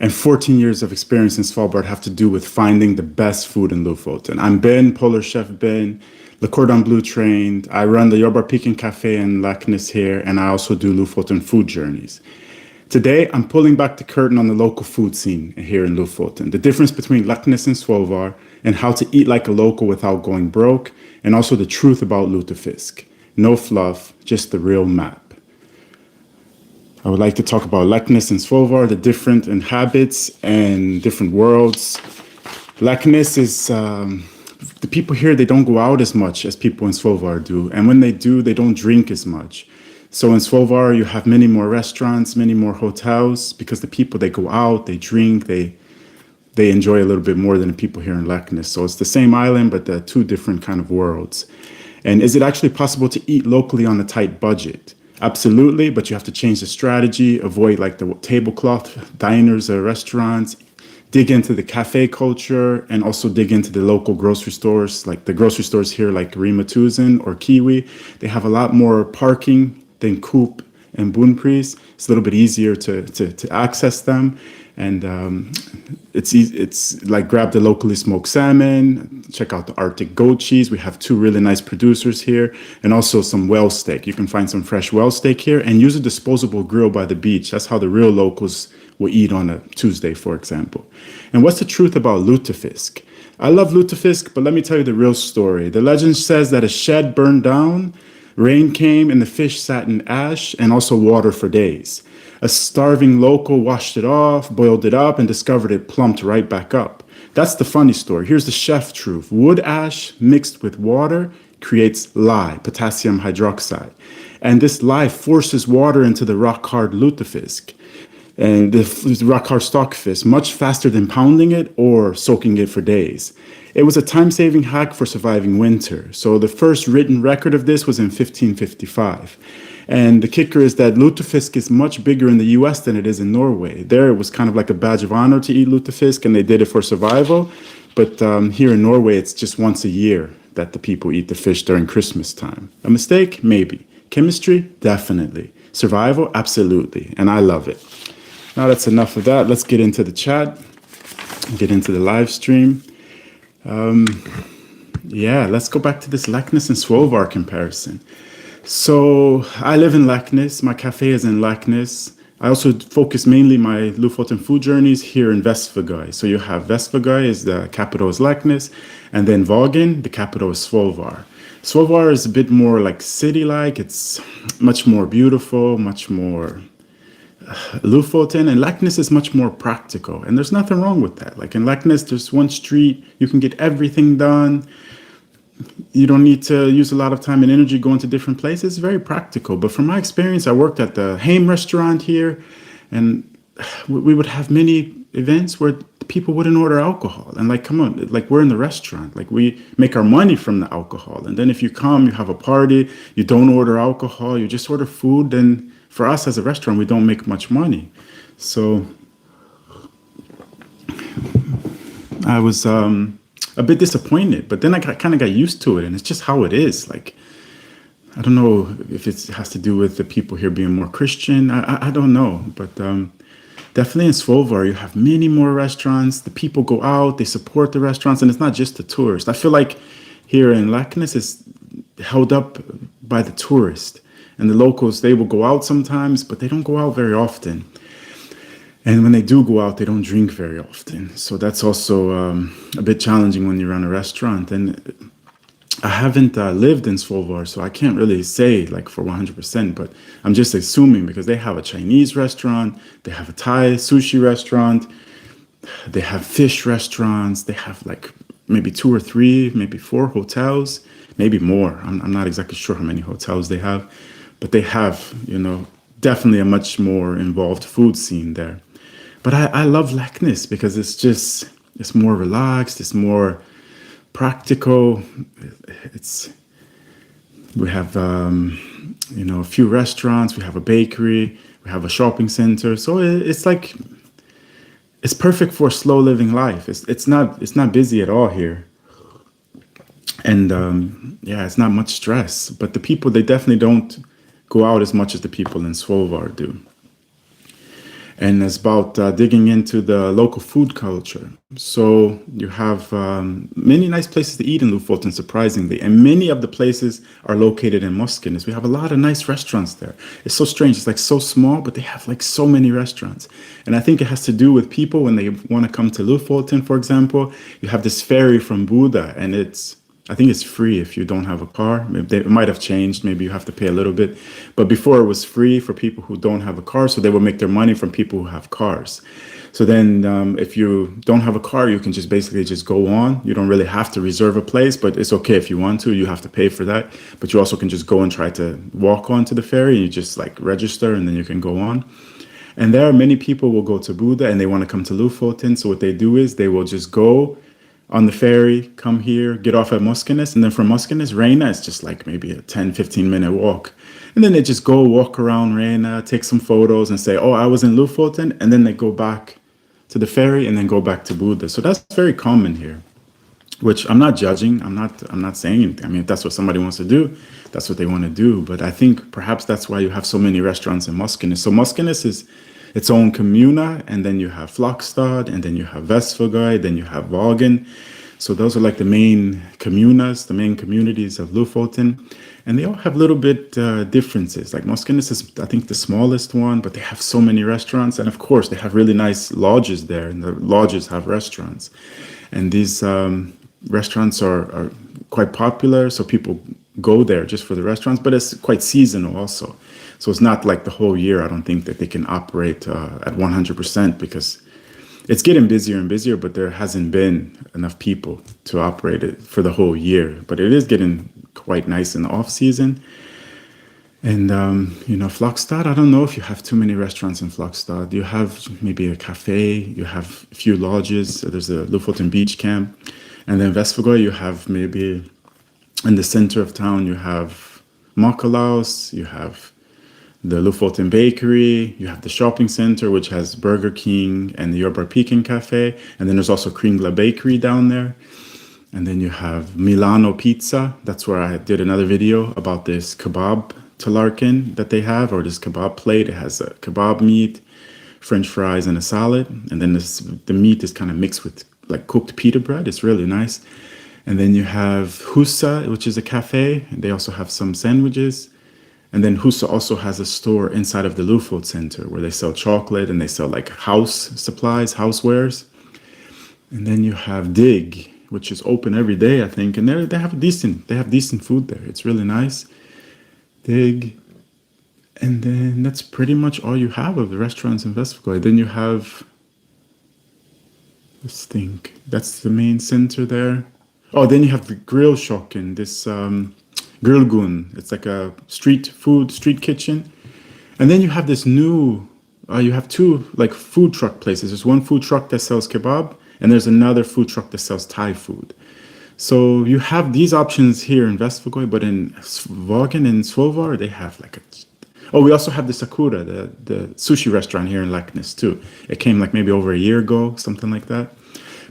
and 14 years of experience in Svalbard have to do with finding the best food in Lofoten. I'm Ben, Polar Chef Ben, Le Cordon Bleu-trained. I run the Jordbærpikene café in Leknes here, and I also do Lofoten food journeys. Today, I'm pulling back the curtain on the local food scene here in Lofoten, the difference between Leknes and Svolvær, and how to eat like a local without going broke, and also the truth about lutefisk. No fluff, just the real map. I would like to talk about Leknes and Svolvær, the different habits and different worlds. Leknes is, the people here, they don't go out as much as people in Svolvær do. And when they do, they don't drink as much. So in Svolvær, you have many more restaurants, many more hotels, because the people, they go out, they drink, they enjoy a little bit more than the people here in Leknes. So it's the same island, but they're two different kind of worlds. And is it actually possible to eat locally on a tight budget? Absolutely, but you have to change the strategy, avoid like the tablecloth diners or restaurants, dig into the cafe culture, and also dig into the local grocery stores, like the grocery stores here like Rima Tusen or Kiwi. They have a lot more parking than Coop and Boonpries. It's a little bit easier to access them. And it's easy, it's like grab the locally smoked salmon, check out the Arctic goat cheese. We have two really nice producers here, and also some whale steak. You can find some fresh whale steak here, and use a disposable grill by the beach. That's how the real locals will eat on a Tuesday, for example. And what's the truth about lutefisk? I love lutefisk, but let me tell you the real story. The legend says that a shed burned down, rain came, and the fish sat in ash and also water for days. A starving local washed it off, boiled it up, and discovered it plumped right back up. That's the funny story. Here's the chef truth. Wood ash mixed with water creates lye, potassium hydroxide. And this lye forces water into the rock-hard lutefisk and the rock-hard stockfish much faster than pounding it or soaking it for days. It was a time-saving hack for surviving winter. So the first written record of this was in 1555. And the kicker is that lutefisk is much bigger in the US than it is in Norway. There it was kind of like a badge of honor to eat lutefisk, and they did it for survival. But here in Norway, it's just once a year that the people eat the fish during Christmas time. A mistake? Maybe. Chemistry? Definitely. Survival? Absolutely. And I love it. Now that's enough of that. Let's get into the chat, get into the live stream. Yeah, let's go back to this Leknes and Svolvær comparison. So I live in Leknes. My cafe is in Leknes. I also focus mainly my Lofoten food journeys here in Vestfold. So you have Vestfold is the capital is Leknes, and then Vågen, the capital is Svolvær. Svolvær is a bit more like city-like. It's much more beautiful, much more Lofoten, and Leknes is much more practical. And there's nothing wrong with that. Like in Leknes, there's one street, you can get everything done. You don't need to use a lot of time and energy going to different places. It's very practical. But from my experience, I worked at the Heim restaurant here, and we would have many events where people wouldn't order alcohol. And like, come on, like we're in the restaurant. Like we make our money from the alcohol. And then if you come, you have a party, you don't order alcohol, you just order food, then for us as a restaurant, we don't make much money. So I was a bit disappointed, but then I kind of got used to it, and it's just how it is. Like, I don't know if it has to do with the people here being more Christian. I don't know, but definitely in Svolvær, you have many more restaurants. The people go out, they support the restaurants, and it's not just the tourists. I feel like here in Leknes is held up by the tourists, and the locals, they will go out sometimes, but they don't go out very often. And when they do go out, they don't drink very often. So that's also a bit challenging when you run a restaurant. And I haven't lived in Svolvær, so I can't really say like for 100%, but I'm just assuming because they have a Chinese restaurant, they have a Thai sushi restaurant, they have fish restaurants, they have like maybe 2 or 3, maybe 4 hotels, maybe more. I'm not exactly sure how many hotels they have, but they have, you know, definitely a much more involved food scene there. But I love Leknes because it's more relaxed, it's more practical. We have a few restaurants, we have a bakery, we have a shopping center. So it's like it's perfect for slow living life. It's not busy at all here. And it's not much stress. But the people, they definitely don't go out as much as the people in Svolvær do. and it's about digging into the local food culture. So you have many nice places to eat in Lofoten, surprisingly, and many of the places are located in Moskenes. We have a lot of nice restaurants there. It's so strange. It's like so small, but they have like so many restaurants. And I think it has to do with people when they want to come to Lofoten, for example. You have this ferry from Buda, and I think it's free if you don't have a car. Maybe it might have changed. Maybe you have to pay a little bit. But before it was free for people who don't have a car. So they will make their money from people who have cars. So then if you don't have a car, you can just basically just go on. You don't really have to reserve a place, but it's okay if you want to. You have to pay for that. But you also can just go and try to walk onto the ferry. You just like register and then you can go on. And there are many people will go to Buda and they want to come to Lofoten. So what they do is they will just go on the ferry, come here, get off at Moskenes, and then from Moskenes, Reina is just like maybe a 10, 15-minute walk. And then they just go walk around Reina, take some photos and say, oh, I was in Lofoten, and then they go back to the ferry and then go back to Buda. So that's very common here, which I'm not judging. I'm not saying anything. I mean, if that's what somebody wants to do, that's what they want to do. But I think perhaps that's why you have so many restaurants in Moskenes. So Moskenes is its own communa, and then you have Flakstad, and then you have Vestfogai, then you have Vagen. So those are like the main communas, the main communities of Lofoten. And they all have little bit differences. Like Moskenes is, I think, the smallest one, but they have so many restaurants. And of course, they have really nice lodges there, and the lodges have restaurants. And these restaurants are quite popular, so people go there just for the restaurants, but it's quite seasonal also. So it's not like the whole year. I don't think that they can operate at 100% because it's getting busier and busier, but there hasn't been enough people to operate it for the whole year. But it is getting quite nice in the off season. And, Flakstad, I don't know if you have too many restaurants in Flakstad. You have maybe a cafe, you have a few lodges. There's a Lofoten beach camp. And then Vestfogai, you have maybe in the center of town, you have Makalaus, you have the Lofoten Bakery, you have the shopping center, which has Burger King and the Jordbærpikene cafe. And then there's also Kringla Bakery down there. And then you have Milano Pizza. That's where I did another video about this kebab talarkin that they have, or this kebab plate. It has a kebab meat, French fries, and a salad. And then the meat is kind of mixed with like cooked pita bread. It's really nice. And then you have Husa, which is a cafe. They also have some sandwiches. And then Husa also has a store inside of the Lufot Center where they sell chocolate and they sell like house supplies, housewares. And then you have Dig, which is open every day, I think. And they have decent food there. It's really nice. Dig. And then that's pretty much all you have of the restaurants in Vestfogai. Then you have, let's think, that's the main center there. Oh, then you have the Grill Shokken, this Grillgun. It's like a street kitchen. And then you have this new, you have two like food truck places. There's one food truck that sells kebab, and there's another food truck that sells Thai food. So you have these options here in Vestfogai, but in Vagen and Svolvær, they have like we also have the Sakura, the sushi restaurant here in Leknes too. It came like maybe over a year ago, something like that.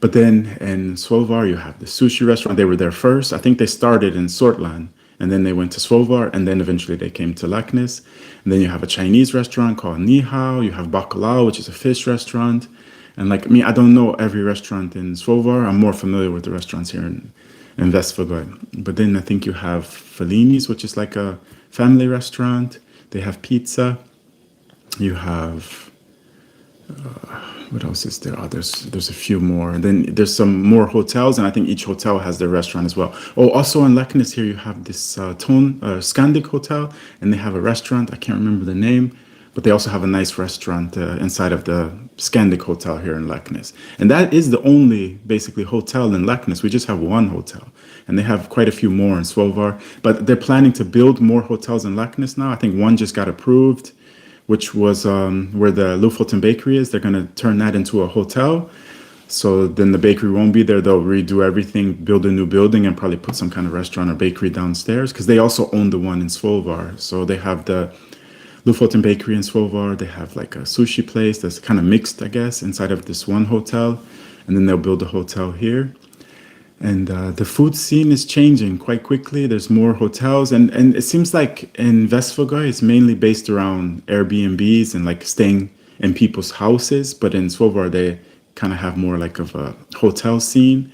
But then in Svolvær, you have the sushi restaurant. They were there first. I think they started in Sortland, and then they went to Svolvær, and then eventually they came to Leknes. And then you have a Chinese restaurant called Ni Hao. You have Bacalao, which is a fish restaurant. And like me, I don't know every restaurant in Svolvær. I'm more familiar with the restaurants here in Vestfogai. But then I think you have Fellini's, which is like a family restaurant. They have pizza. You have... what else is there? There's a few more. And then there's some more hotels, and I think each hotel has their restaurant as well. Oh, also in Leknes here, you have this Scandic hotel, and they have a restaurant. I can't remember the name, but they also have a nice restaurant inside of the Scandic hotel here in Leknes. And that is the only, basically, hotel in Leknes. We just have one hotel, and they have quite a few more in Svolvær. But they're planning to build more hotels in Leknes now. I think one just got approved, which was where the Lofoten Bakery is. They're going to turn that into a hotel. So then the bakery won't be there. They'll redo everything, build a new building, and probably put some kind of restaurant or bakery downstairs, because they also own the one in Svolvær. So they have the Lofoten Bakery in Svolvær. They have like a sushi place that's kind of mixed, I guess, inside of this one hotel. And then they'll build a hotel here. And the food scene is changing quite quickly. There's more hotels. And it seems like in Vestfogai, it's mainly based around Airbnbs and like staying in people's houses, but in Svolvær they kind of have more like of a hotel scene.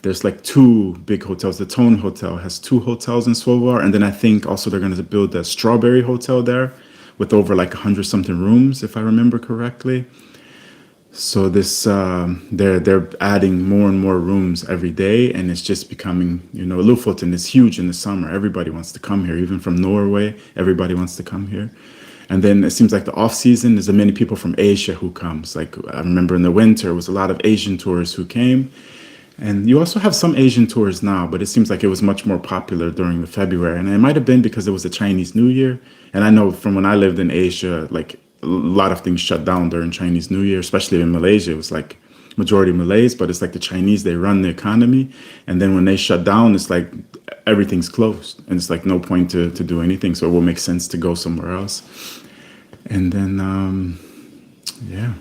There's like two big hotels. The Tone Hotel has two hotels in Svolvær, and then I think also they're going to build a Strawberry Hotel there with over like 100 something rooms, if I remember correctly. So this they're adding more and more rooms every day, and it's just becoming, Lofoten is huge in the summer. Everybody wants to come here, even from Norway. Everybody wants to come here. And then it seems like the off season, there's many people from Asia who comes. Like I remember in the winter, it was a lot of Asian tourists who came. And you also have some Asian tours now, but it seems like it was much more popular during the February. And it might have been because it was a Chinese New Year. And I know from when I lived in Asia, like a lot of things shut down during Chinese New Year, especially in Malaysia. It was like majority Malays, but it's like the Chinese, they run the economy. And then when they shut down, it's like everything's closed. And it's like no point to do anything. So it will make sense to go somewhere else. And then, yeah.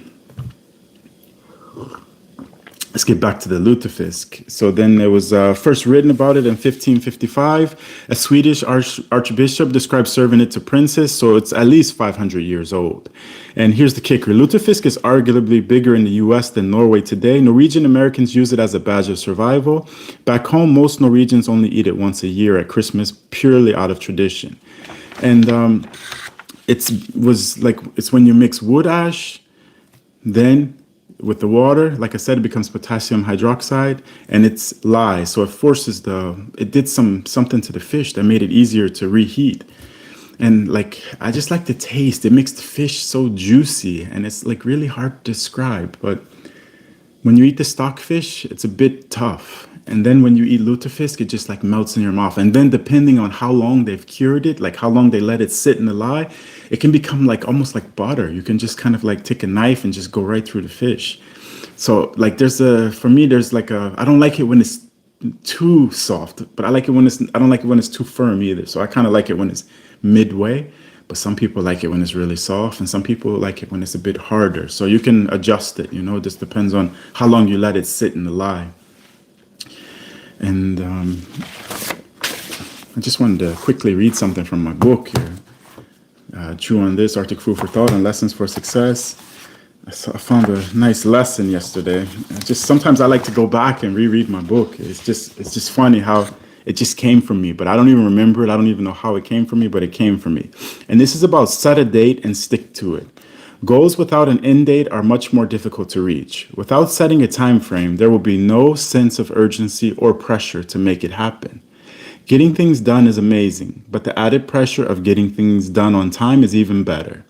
Let's get back to the lutefisk. So then it was first written about it in 1555. A Swedish archbishop described serving it to princes, so it's at least 500 years old. And here's the kicker. Lutefisk is arguably bigger in the US than Norway today. Norwegian Americans use it as a badge of survival. Back home, most Norwegians only eat it once a year at Christmas, purely out of tradition. And it's when you mix wood ash, then with the water, like I said, it becomes potassium hydroxide, and it's lye. So it forces it did something to the fish that made it easier to reheat. And like, I just like the taste. It makes the fish so juicy, and it's like really hard to describe. But when you eat the stockfish, it's a bit tough. And then when you eat lutefisk, it just like melts in your mouth. And then depending on how long they've cured it, like how long they let it sit in the lye, it can become like almost like butter. You can just kind of like take a knife and just go right through the fish. So like for me, I don't like it when it's too soft, but I don't like it when it's too firm either. So I kind of like it when it's midway, but some people like it when it's really soft, and some people like it when it's a bit harder. So you can adjust it, it just depends on how long you let it sit in the lye. And I just wanted to quickly read something from my book here. Chew on This, Arctic Food for Thought and Lessons for Success. I found a nice lesson yesterday. Sometimes I like to go back and reread my book. It's just funny how it just came from me, but I don't even remember it. I don't even know how it came from me, but it came from me. And this is about set a date and stick to it. Goals without an end date are much more difficult to reach. Without setting a time frame, there will be no sense of urgency or pressure to make it happen. Getting things done is amazing, but the added pressure of getting things done on time is even better.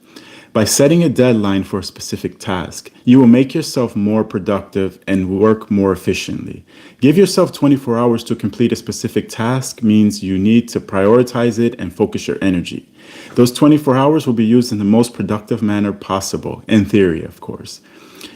By setting a deadline for a specific task, you will make yourself more productive and work more efficiently. Give yourself 24 hours to complete a specific task means you need to prioritize it and focus your energy. Those 24 hours will be used in the most productive manner possible, in theory, of course.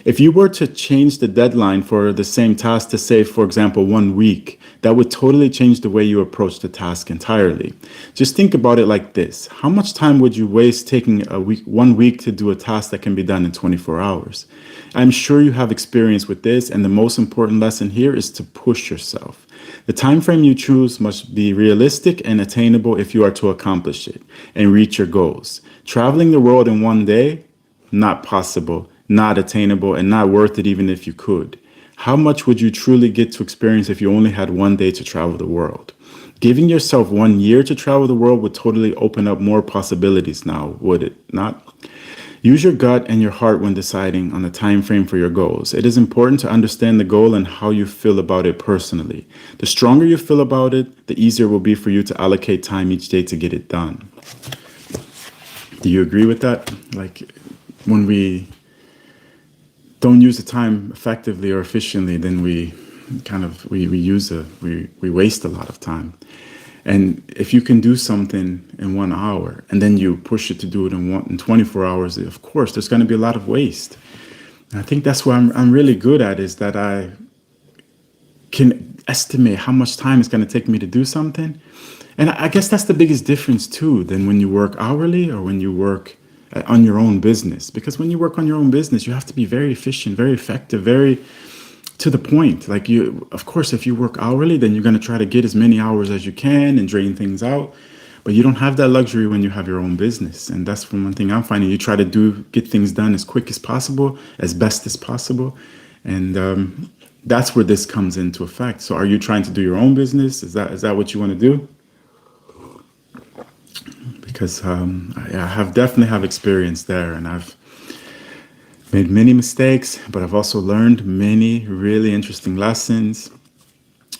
If you were to change the deadline for the same task to say, for example, 1 week, that would totally change the way you approach the task entirely. Just think about it like this. How much time would you waste taking 1 week to do a task that can be done in 24 hours? I'm sure you have experience with this, and the most important lesson here is to push yourself. The time frame you choose must be realistic and attainable if you are to accomplish it and reach your goals. Traveling the world in 1 day? Not possible, not attainable, and not worth it even if you could. How much would you truly get to experience if you only had 1 day to travel the world? Giving yourself 1 year to travel the world would totally open up more possibilities now, would it not? Use your gut and your heart when deciding on the time frame for your goals. It is important to understand the goal and how you feel about it personally. The stronger you feel about it, the easier it will be for you to allocate time each day to get it done. Do you agree with that? Like, when we don't use the time effectively or efficiently, then we waste a lot of time. And if you can do something in 1 hour and then you push it to do it in 24 hours, of course, there's going to be a lot of waste. And I think that's what I'm really good at, is that I can estimate how much time it's going to take me to do something. And I guess that's the biggest difference too than when you work hourly or when you work on your own business. Because when you work on your own business, you have to be very efficient, very effective, very to the point. Like, of course, if you work hourly, then you're going to try to get as many hours as you can and drain things out. But you don't have that luxury when you have your own business. And that's one thing I'm finding. You try to get things done as quick as possible, as best as possible. And that's where this comes into effect. So are you trying to do your own business? Is that what you want to do? Because I have definitely have experience there, and I've made many mistakes, but I've also learned many really interesting lessons,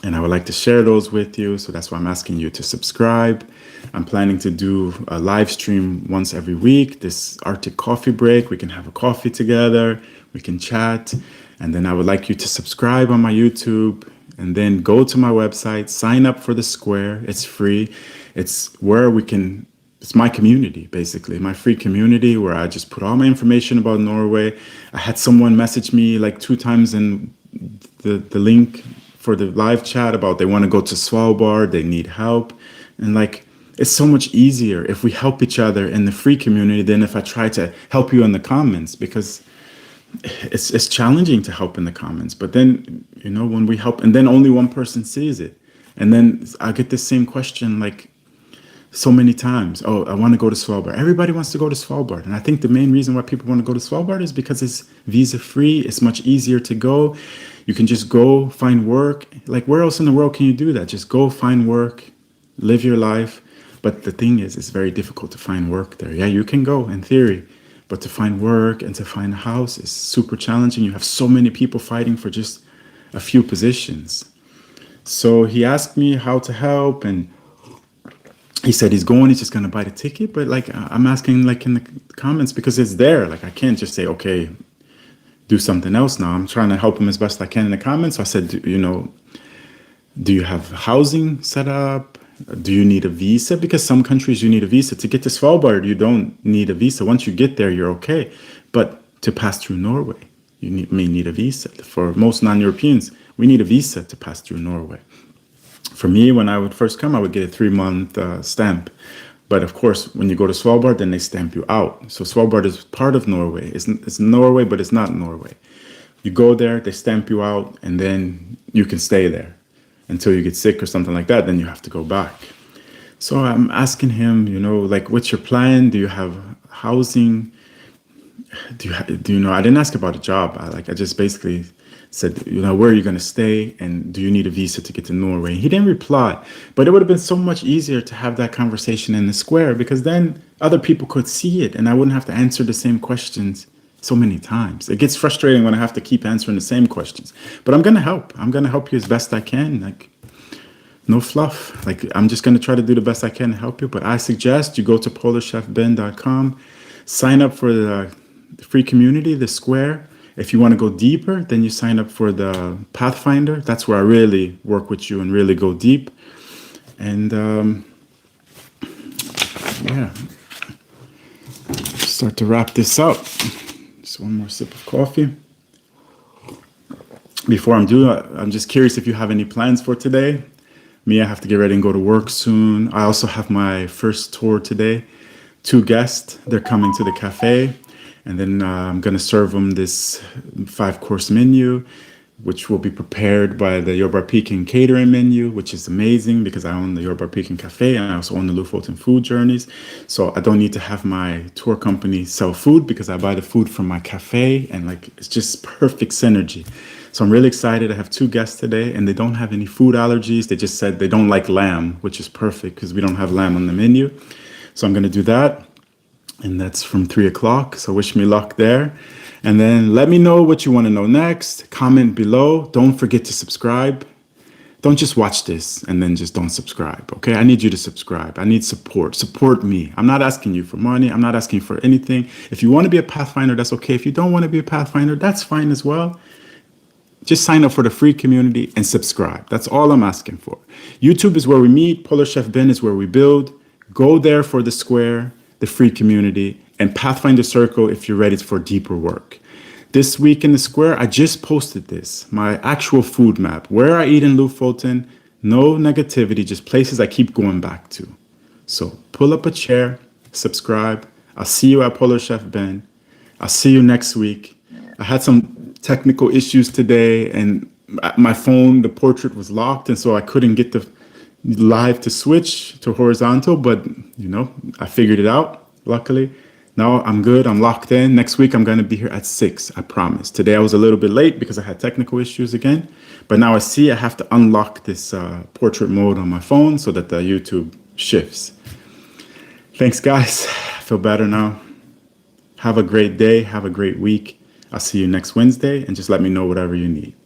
and I would like to share those with you. So that's why I'm asking you to subscribe. I'm planning to do a live stream once every week, this Arctic coffee break. We can have a coffee together, we can chat, and then I would like you to subscribe on my YouTube, and then go to my website, sign up for the Square. It's free. It's my community, basically, my free community where I just put all my information about Norway. I had someone message me like 2 times in the link for the live chat about they want to go to Svalbard, they need help. And like, it's so much easier if we help each other in the free community than if I try to help you in the comments, because it's challenging to help in the comments. But then, when we help, and then only one person sees it. And then I get the same question like, so many times, oh, I want to go to Svalbard. Everybody wants to go to Svalbard. And I think the main reason why people want to go to Svalbard is because it's visa free. It's much easier to go. You can just go find work. Like, where else in the world can you do that? Just go find work, live your life. But the thing is, it's very difficult to find work there. Yeah, you can go in theory, but to find work and to find a house is super challenging. You have so many people fighting for just a few positions. So he asked me how to help, and he said he's just going to buy the ticket. But like, I'm asking like in the comments because it's there. Like, I can't just say, okay, do something else now. I'm trying to help him as best I can in the comments. So I said, do you have housing set up? Do you need a visa? Because some countries you need a visa. To get to Svalbard, you don't need a visa. Once you get there, you're okay. But to pass through Norway, you may need a visa. For most non-Europeans, we need a visa to pass through Norway. For me, when I would first come, I would get a 3-month stamp. But of course, when you go to Svalbard, then they stamp you out. So Svalbard is part of Norway. It's Norway, but it's not Norway. You go there, they stamp you out, and then you can stay there until you get sick or something like that. Then you have to go back. So I'm asking him, like, what's your plan? Do you have housing? Do you know? I didn't ask about a job. I just basically said, where are you going to stay? And do you need a visa to get to Norway? He didn't reply, but it would have been so much easier to have that conversation in the Square, because then other people could see it and I wouldn't have to answer the same questions so many times. It gets frustrating when I have to keep answering the same questions, but I'm going to help. I'm going to help you as best I can. Like, no fluff. Like, I'm just going to try to do the best I can to help you. But I suggest you go to polarchefben.com, sign up for the free community, the Square. If you want to go deeper, then you sign up for the Pathfinder. That's where I really work with you and really go deep. And start to wrap this up. Just one more sip of coffee. Before I'm just curious if you have any plans for today. Me, I have to get ready and go to work soon. I also have my first tour today. 2 guests, they're coming to the cafe. And then I'm going to serve them this 5-course menu, which will be prepared by the Jordbærpikene catering menu, which is amazing because I own the Jordbærpikene cafe and I also own the Lofoten food journeys. So I don't need to have my tour company sell food because I buy the food from my cafe, and like, it's just perfect synergy. So I'm really excited. I have 2 guests today and they don't have any food allergies. They just said they don't like lamb, which is perfect because we don't have lamb on the menu. So I'm going to do that. And that's from 3 o'clock. So wish me luck there. And then let me know what you want to know next. Comment below. Don't forget to subscribe. Don't just watch this and then just don't subscribe. Okay, I need you to subscribe. I need support. Support me. I'm not asking you for money. I'm not asking for anything. If you want to be a Pathfinder, that's okay. If you don't want to be a Pathfinder, that's fine as well. Just sign up for the free community and subscribe. That's all I'm asking for. YouTube is where we meet. Polar Chef Ben is where we build. Go there for the Square, the free community, and Pathfinder Circle if you're ready for deeper work. This week in the Square, I just posted this, my actual food map, where I eat in Lofoten, no negativity, just places I keep going back to. So pull up a chair, subscribe. I'll see you at Polar Chef Ben. I'll see you next week. I had some technical issues today and my phone, the portrait was locked, and so I couldn't get the live to switch to horizontal, but I figured it out, luckily. Now I'm good. I'm locked in. Next week, I'm going to be here at 6, I promise. Today, I was a little bit late because I had technical issues again. But now I see I have to unlock this portrait mode on my phone so that the YouTube shifts. Thanks, guys. I feel better now. Have a great day. Have a great week. I'll see you next Wednesday, and just let me know whatever you need.